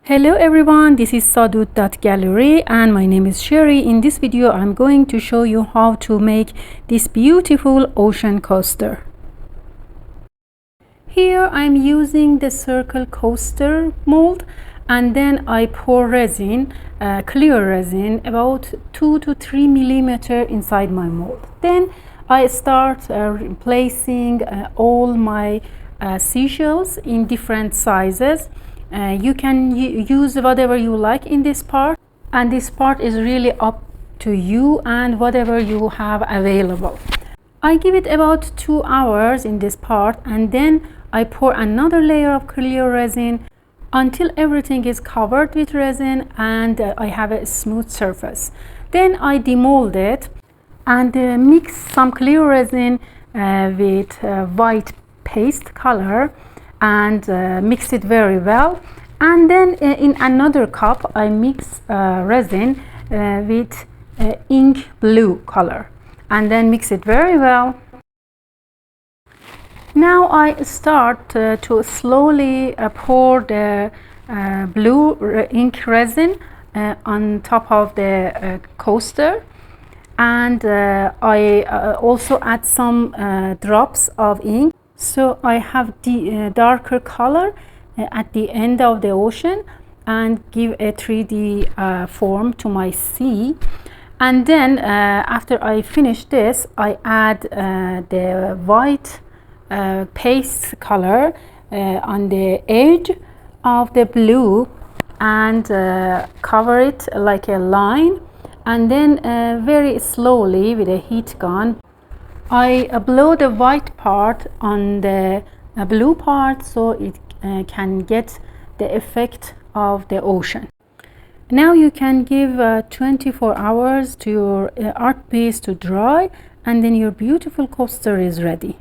Hello everyone, this is sadout.gallery and my name is Sherry. In this video I'm going to show you how to make this beautiful ocean coaster. Here I'm using the circle coaster mold, and then I pour resin, clear resin, about 2 to 3 millimeter inside my mold. Then I start placing all my seashells in different sizes. You can use whatever you like in this part, and this part is really up to you and whatever you have available. I give it about 2 hours in this part, and then I pour another layer of clear resin until everything is covered with resin and I have a smooth surface. Then I demold it and mix some clear resin with white paste color and mix it very well. And then in another cup I mix resin with ink blue color and then mix it very well. Now I start to slowly pour the blue ink resin on top of the coaster, and I also add some drops of ink, so I have the darker color at the end of the ocean and give a 3D form to my sea. And then after I finish this, I add the white paste color on the edge of the blue and cover it like a line, and then very slowly with a heat gun I blow the white part on the blue part so it can get the effect of the ocean. Now you can give 24 hours to your art piece to dry, and then your beautiful coaster is ready.